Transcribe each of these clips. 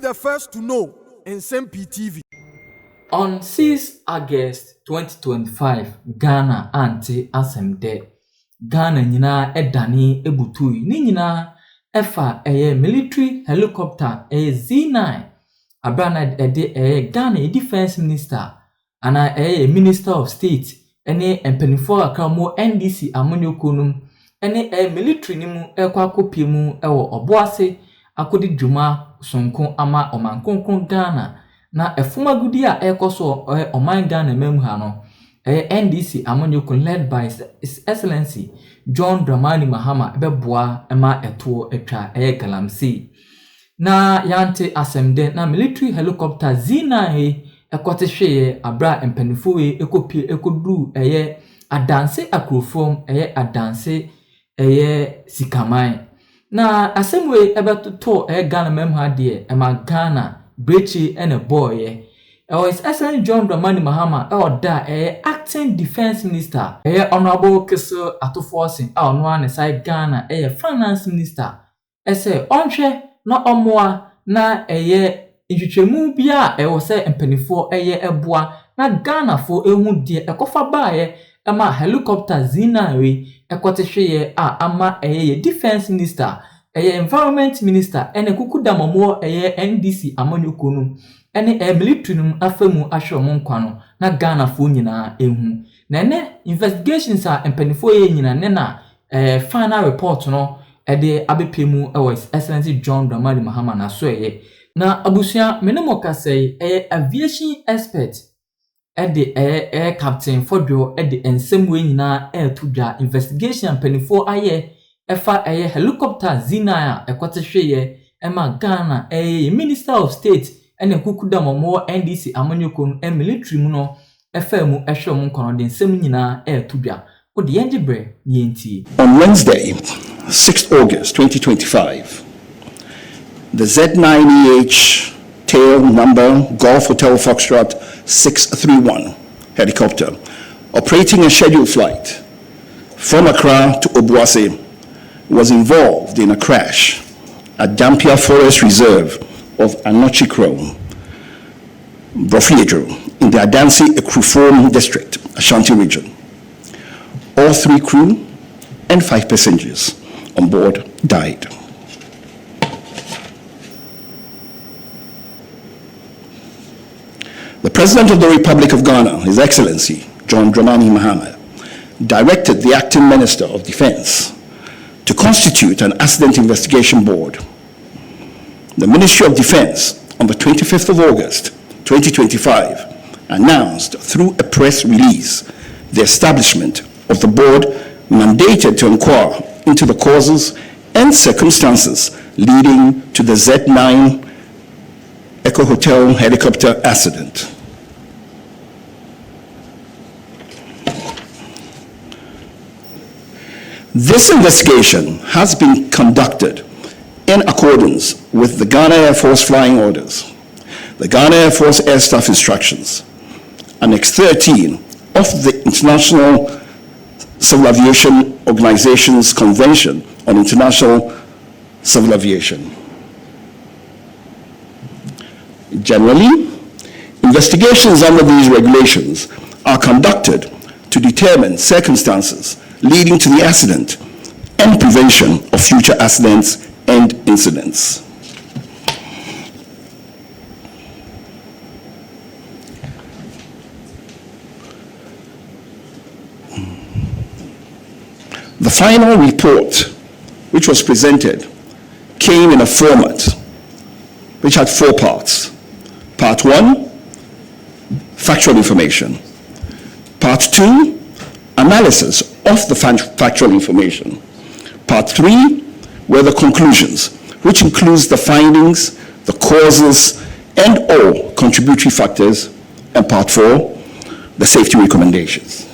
the first to know. Nsem-Pii TV. On 6 August 2025, Ghana anti asemde. Ghana nyina edani ebutui. Ni nyina efa military helicopter Z9. Abrana Ghana defense minister. Ana minister of state. Ene empenifo akramo NDC amonyokunum. Ene military nimu ekwa kopiemu ewo oboase. Akodi djuma sonko ama omankonkon Ghana. Na efuma gudi a ekoso oman Ghana memu ha no NDC amonyokun led by His Excellency John Dramani Mahama ebeboa ema eto etwa galamsey na yante asemde na military helicopter Z9 ekotehwe abra empanifo we ekopie ekodru adanse akrofom adanse sikamai na asemwe ebetoto Ghana memu ha de ema Ghana Brechi and a boy. His Excellency John Dramani Mahama acting defense minister. Honorable Kiso Atoforcing no side Ghana finance minister. Say onche no omoa na injuchemu bia was empenifo eboa na Ghana for ehu die ekofa bae ema helicopter Z9 ekotehwe ama defense minister. Environment minister ene kukuda momo NDC amonyokunu ene military num afemu ahwe kwano na Ghana fo nyina ehu na ene investigations a empanifo nyina ne na final report no de abepemu His Excellency John Dramani Mahama na so na abusia menemo kasei aviation expert captain Fodro ensem nyina tudwa investigation empanifo efa helicopter Z9 ekotehwe ema Ghana minister of state ene kukuda momo NDC amanyokon military mu no efa mu ehwe mu nkono de nsem nyina tudwa odi yenjibre nienti. On Wednesday 6th August 2025 the Z9EH tail number Golf Hotel Foxtrot 631 helicopter operating a scheduled flight from Accra to Obuasi was involved in a crash at Nsem-Pii Forest Reserve of Anochikro, Brofliedro, in the Adansi-Ekrufom district, Ashanti region. All 3 crew and 5 passengers on board died. The President of the Republic of Ghana, His Excellency John Dramani Mahama, directed the Acting Minister of Defense to constitute an accident investigation board. The Ministry of Defense on the 25th of August 2025 announced through a press release the establishment of the board mandated to inquire into the causes and circumstances leading to the Z9 Echo Hotel helicopter accident. This investigation has been conducted in accordance with the Ghana Air Force flying orders, the Ghana Air Force Air Staff instructions, Annex 13 of the International Civil Aviation Organization's Convention on International Civil Aviation. Generally, investigations under these regulations are conducted to determine circumstances leading to the accident and prevention of future accidents and incidents. The final report, which was presented, came in a format which had 4 parts. Part 1, factual information. Part 2, analysis of the factual information. Part 3 were the conclusions, which includes the findings, the causes, and all contributory factors. And Part 4, the safety recommendations.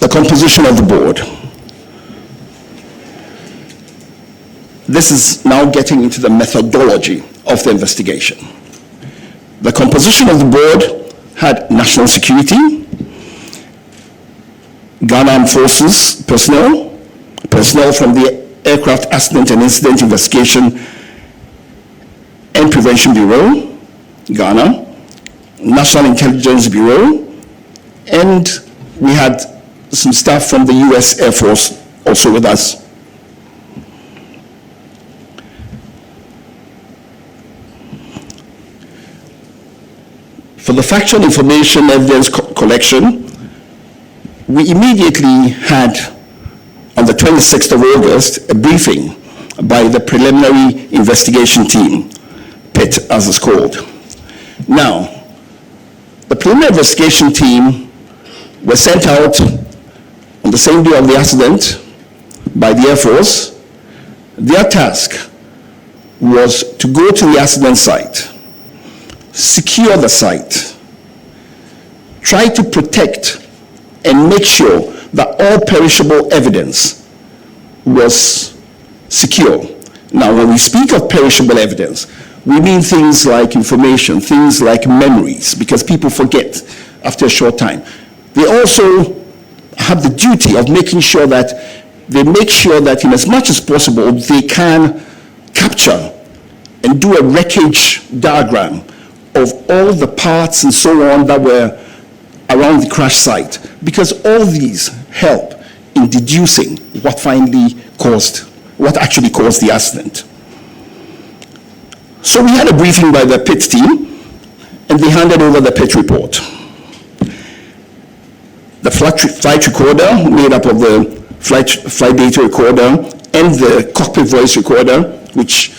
The composition of the board. This is now getting into the methodology of the investigation. The composition of the board had national security, Ghana Armed Forces personnel from the Aircraft Accident and Incident Investigation and Prevention Bureau, Ghana, National Intelligence Bureau, and we had some staff from the US Air Force also with us. For the factual information evidence collection, we immediately had, on the 26th of August, a briefing by the preliminary investigation team, PIT as it's called. Now, the preliminary investigation team was sent out on the same day of the accident by the Air Force. Their task was to go to the accident site, secure the site, try to protect and make sure that all perishable evidence was secure. Now, when we speak of perishable evidence, we mean things like information, things like memories, because people forget after a short time. They also have the duty of making sure that in as much as possible, they can capture and do a wreckage diagram of all the parts and so on that were around the crash site, because all these help in deducing what actually caused the accident. So we had a briefing by the PIT team, and they handed over the PIT report. The flight recorder, made up of the flight data recorder and the cockpit voice recorder, which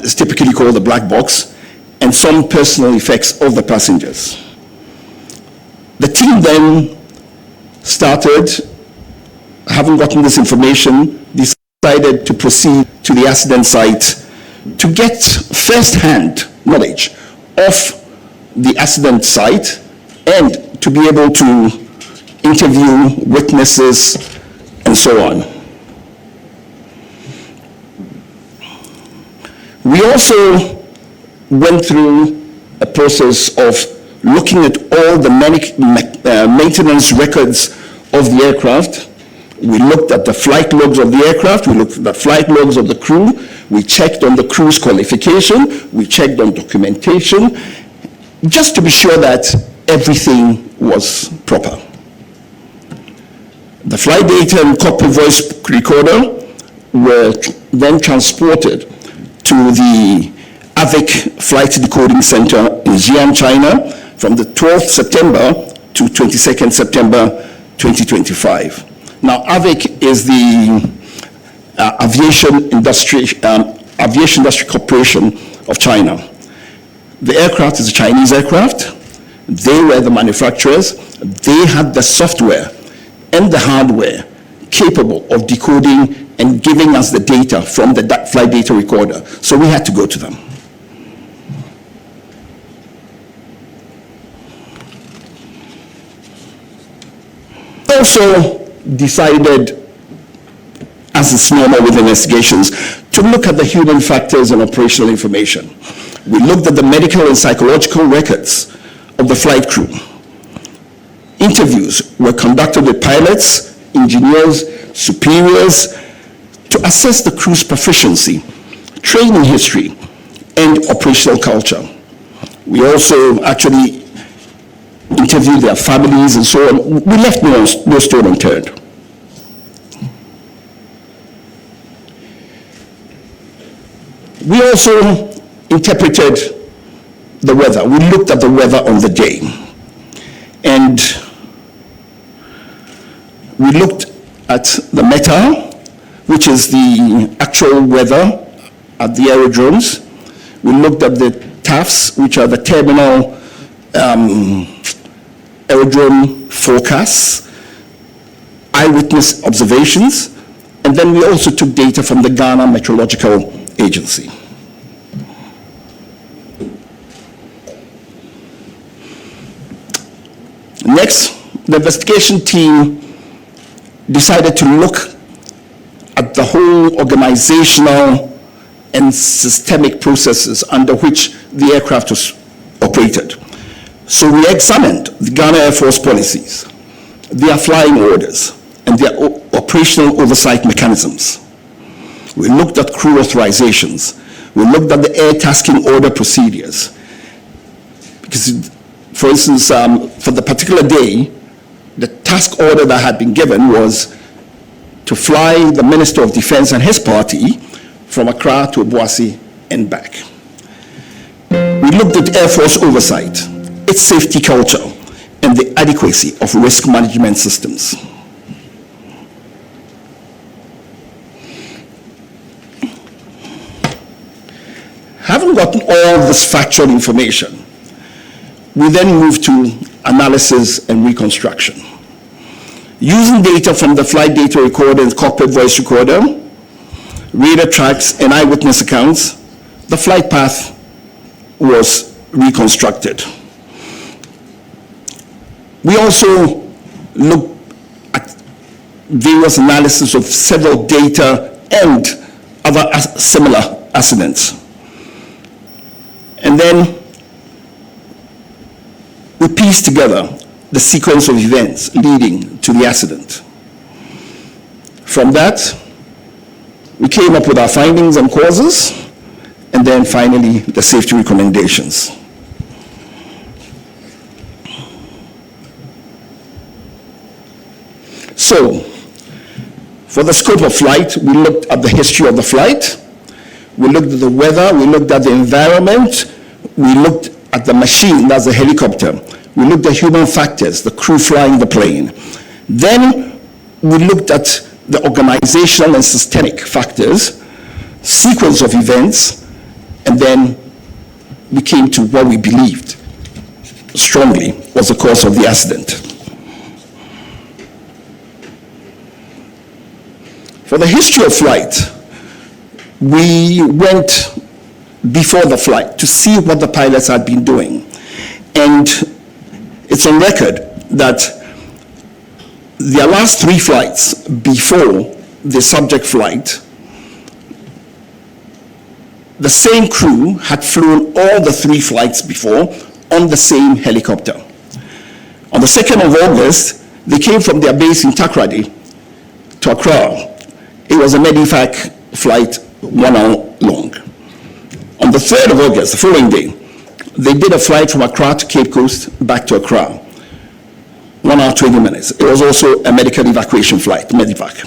is typically called the black box, and some personal effects of the passengers. The team then started, having gotten this information, decided to proceed to the accident site to get first-hand knowledge of the accident site and to be able to interview witnesses and so on. We also went through a process of looking at all the maintenance records of the aircraft. We looked at the flight logs of the aircraft, we looked at the flight logs of the crew, we checked on the crew's qualification, we checked on documentation, just to be sure that everything was proper. The flight data and cockpit voice recorder were then transported to the AVIC Flight Decoding Center in Xi'an, China, from the 12th September to 22nd September 2025. Now, AVIC is the Aviation Industry Corporation of China. The aircraft is a Chinese aircraft. They were the manufacturers. They had the software and the hardware capable of decoding and giving us the data from the flight data recorder. So we had to go to them. Also decided, as is normal with investigations, to look at the human factors and operational information. We looked at the medical and psychological records of the flight crew. Interviews were conducted with pilots, engineers, superiors, to assess the crew's proficiency, training history, and operational culture. We also actually interviewed their families and so on. We left no stone unturned. We also interpreted the weather. We looked at the weather on the day. And we looked at the META, which is the actual weather at the aerodromes. We looked at the TAFs, which are the terminal aerodrome forecasts, eyewitness observations, and then we also took data from the Ghana Meteorological Agency. Next, the investigation team decided to look at the whole organizational and systemic processes under which the aircraft was operated. So we examined the Ghana Air Force policies, their flying orders, and their operational oversight mechanisms. We looked at crew authorizations. We looked at the air tasking order procedures. Because, for instance, for the particular day, the task order that had been given was to fly the Minister of Defense and his party from Accra to Obuasi and back. We looked at Air Force oversight, its safety culture, and the adequacy of risk management systems. Having gotten all this factual information, we then moved to analysis and reconstruction. Using data from the flight data recorder and cockpit voice recorder, radar tracks, and eyewitness accounts, the flight path was reconstructed. We also looked at various analysis of several data and other similar accidents. And then we pieced together the sequence of events leading to the accident. From that, we came up with our findings and causes, and then finally the safety recommendations. So, for the scope of flight, we looked at the history of the flight, we looked at the weather, we looked at the environment, we looked at the machine, that's the helicopter, we looked at human factors, the crew flying the plane. Then we looked at the organizational and systemic factors, sequence of events, and then we came to what we believed strongly was the cause of the accident. For the history of flight, we went before the flight to see what the pilots had been doing. And it's on record that their last 3 flights before the subject flight, the same crew had flown all the 3 flights before on the same helicopter. On the 2nd of August, they came from their base in Takoradi to Accra. It was a Medivac flight, 1 hour long. On the 3rd of August, the following day, they did a flight from Accra to Cape Coast, back to Accra. 1 hour, 20 minutes. It was also a medical evacuation flight, Medivac.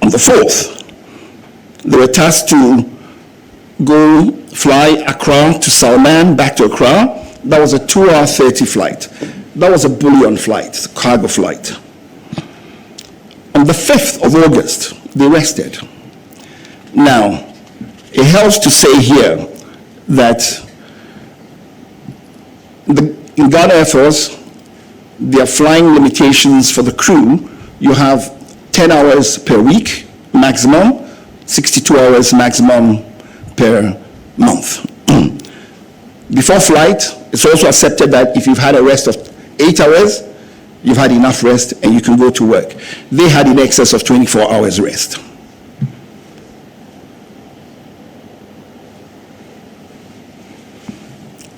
On the 4th, they were tasked to go fly Accra to Salman, back to Accra. That was a 2 hour 30 flight. That was a bullion flight, cargo flight. On the 5th of August, they rested. Now, it helps to say here that in Ghana Air Force, their flying limitations for the crew, you have 10 hours per week maximum, 62 hours maximum per month. Before flight, it's also accepted that if you've had a rest of 8 hours, you've had enough rest and you can go to work. They had in excess of 24 hours rest.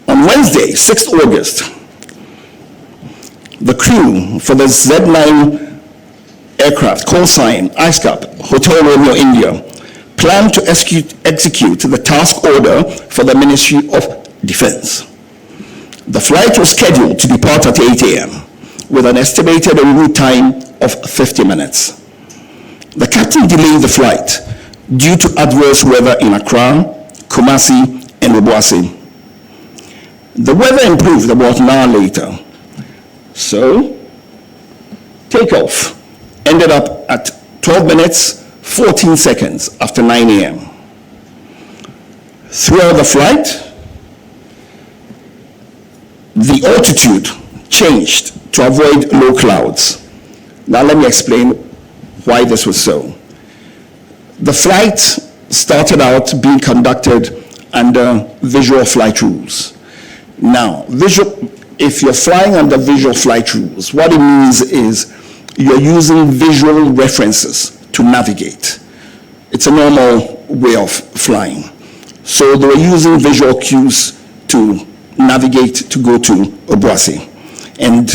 On Wednesday, 6th August, the crew for the Z9 aircraft, call sign, ISCAP, Hotel Romeo, India, planned to execute the task order for the Ministry of Defense. The flight was scheduled to depart at 8 a.m. with an estimated en route time of 50 minutes. The captain delayed the flight due to adverse weather in Accra, Kumasi, and Obuasi. The weather improved about an hour later. So, takeoff ended up at 12 minutes, 14 seconds after 9 a.m. Throughout the flight, the altitude changed to avoid low clouds. Now let me explain why this was so. The flight started out being conducted under visual flight rules. Now, if you're flying under visual flight rules, what it means is you're using visual references to navigate. It's a normal way of flying. So they were using visual cues to navigate to go to Obuasi. And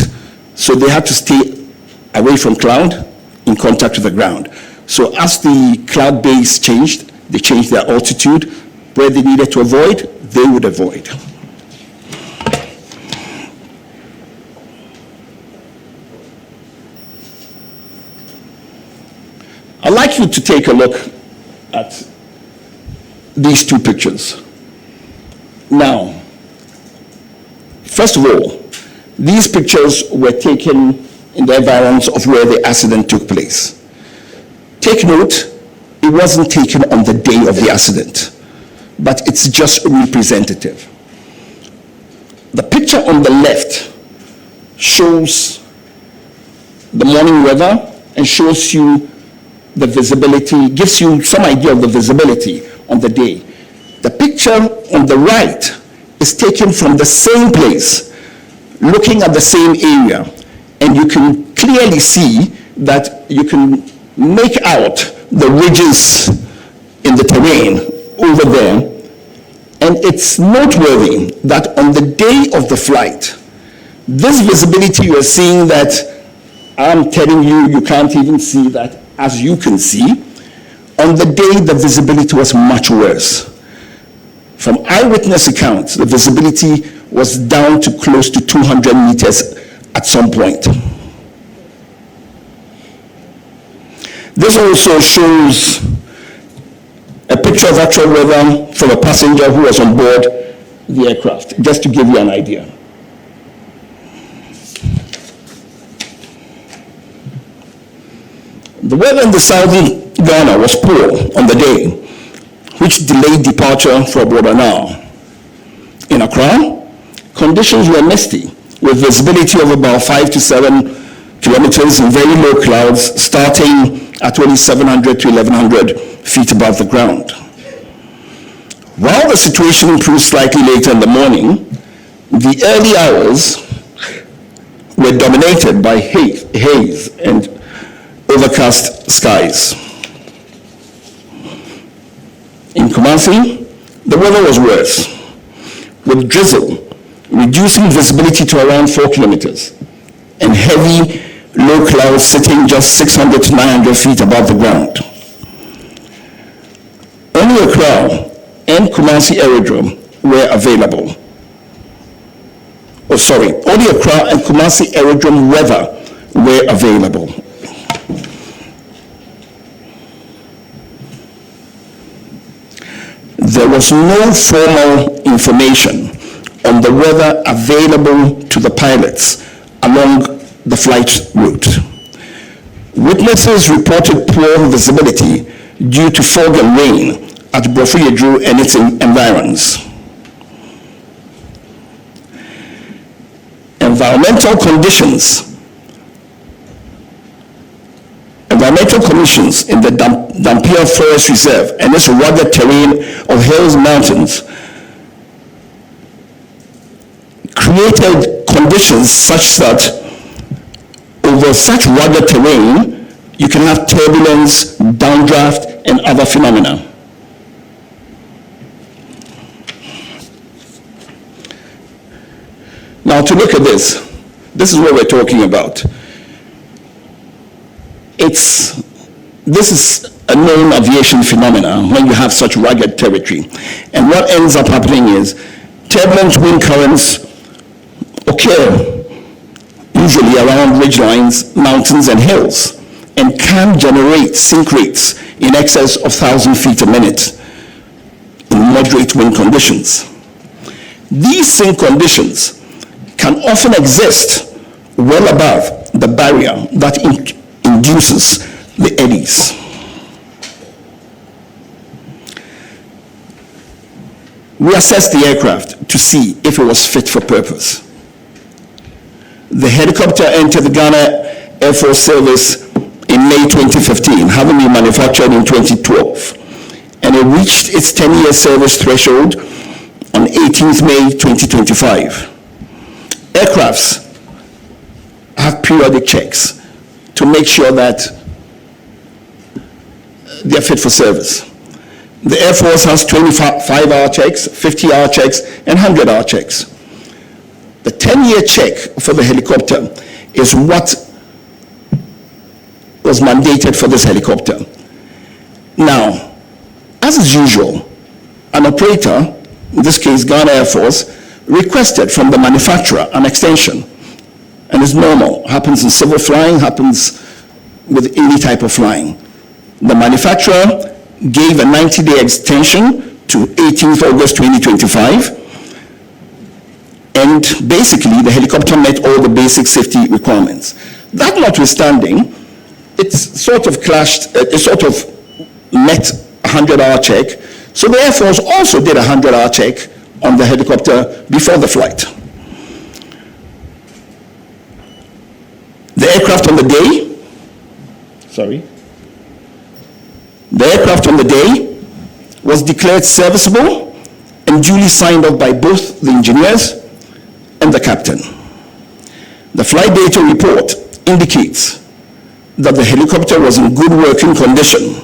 so they had to stay away from cloud in contact with the ground. So as the cloud base changed, they changed their altitude. Where they needed to avoid, they would avoid. I'd like you to take a look at these two pictures. Now, first of all, these pictures were taken in the environs of where the accident took place. Take note, it wasn't taken on the day of the accident, but it's just representative. The picture on the left shows the morning weather and shows you the visibility, gives you some idea of the visibility on the day. The picture on the right is taken from the same place, looking at the same area, and you can clearly see that you can make out the ridges in the terrain over there. And it's noteworthy that on the day of the flight, this visibility you are seeing that I'm telling you, you can't even see that as you can see. On the day, the visibility was much worse. From eyewitness accounts, the visibility was down to close to 200 meters at some point. This also shows a picture of actual weather from a passenger who was on board the aircraft, just to give you an idea. The weather in the southern Ghana was poor on the day, which delayed departure for about an hour. In Accra, conditions were misty, with visibility of about 5 to 7 kilometers and very low clouds starting at 2,700 to 1,100 feet above the ground. While the situation improved slightly later in the morning, the early hours were dominated by haze and overcast skies. In Kumasi, the weather was worse, with drizzle reducing visibility to around 4 kilometers and heavy low clouds sitting just 600 to 900 feet above the ground. Only Accra and Kumasi aerodrome were available. Only Accra and Kumasi aerodrome weather were available. There was no formal information on the weather available to the pilots along the flight route. Witnesses reported poor visibility due to fog and rain at Brofuyedru and its environs. Environmental conditions in the Nsem-Pii Forest Reserve and its rugged terrain of hills and mountains created conditions such that over such rugged terrain, you can have turbulence, downdraft, and other phenomena. Now to look at this is what we're talking about. This is a known aviation phenomenon when you have such rugged territory. And what ends up happening is turbulent wind currents occur usually around ridgelines, mountains, and hills, and can generate sink rates in excess of 1,000 feet a minute in moderate wind conditions. These sink conditions can often exist well above the barrier that induces the eddies. We assessed the aircraft to see if it was fit for purpose. The helicopter entered the Ghana Air Force Service in May 2015, having been manufactured in 2012, and it reached its 10-year service threshold on 18th May 2025. Aircrafts have periodic checks to make sure that they are fit for service. The Air Force has 25-hour checks, 50-hour checks, and 100-hour checks. The 10-year check for the helicopter is what was mandated for this helicopter. Now, as is usual, an operator, in this case Ghana Air Force, requested from the manufacturer an extension. And it's normal, happens in civil flying, happens with any type of flying. The manufacturer gave a 90-day extension to 18th August 2025, and basically the helicopter met all the basic safety requirements. That notwithstanding, it's sort of clashed, it sort of met a 100-hour check, so the Air Force also did a 100-hour check on the helicopter before the flight. The aircraft on the day was declared serviceable and duly signed off by both the engineers and the captain. The flight data report indicates that the helicopter was in good working condition.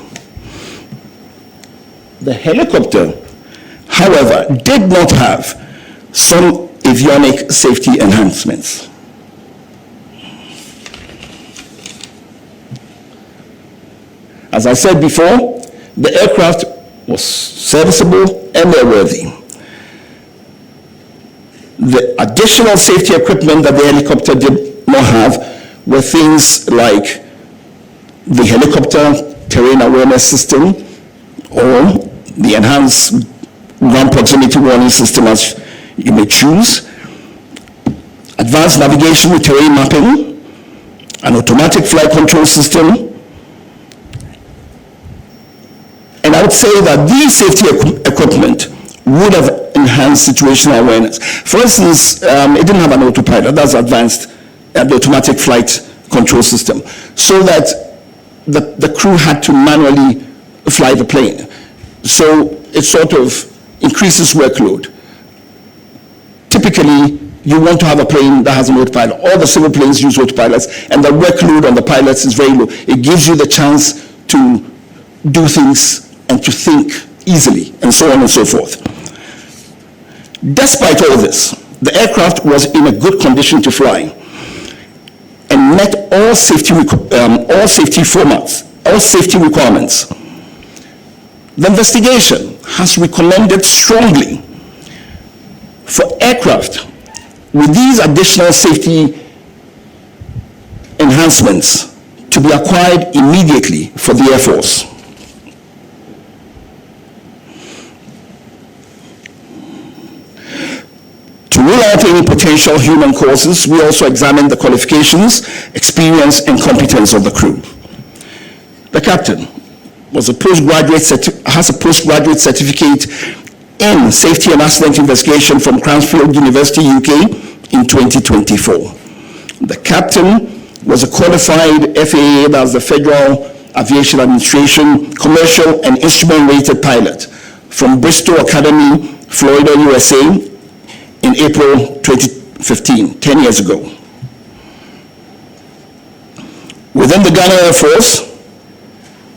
The helicopter, however, did not have some avionic safety enhancements. As I said before, the aircraft was serviceable and airworthy. The additional safety equipment that the helicopter did not have were things like the helicopter terrain awareness system or the enhanced ground proximity warning system, as you may choose, advanced navigation with terrain mapping, an automatic flight control system. And I would say that these safety equipment would have enhanced situational awareness. For instance, it didn't have an autopilot, that's advanced, the automatic flight control system, so that the crew had to manually fly the plane. So it sort of increases workload. Typically, you want to have a plane that has an autopilot. All the civil planes use autopilots, and the workload on the pilots is very low. It gives you the chance to do things and to think easily, and so on and so forth. Despite all this, the aircraft was in a good condition to fly and met all safety requirements. The investigation has recommended strongly for aircraft with these additional safety enhancements to be acquired immediately for the Air Force. To rule out any potential human causes, we also examined the qualifications, experience, and competence of the crew. The captain has a postgraduate certificate in safety and accident investigation from Cranfield University, UK, in 2024. The captain was a qualified FAA, that's the Federal Aviation Administration, commercial and instrument rated pilot from Bristol Academy, Florida, USA, in April 2015, 10 years ago. Within the Ghana Air Force,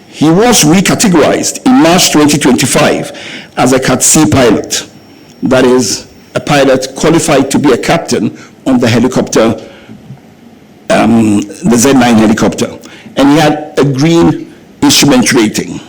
he was recategorized in March 2025 as a Cat C pilot. That is, a pilot qualified to be a captain on the helicopter, the Z9 helicopter. And he had a green instrument rating.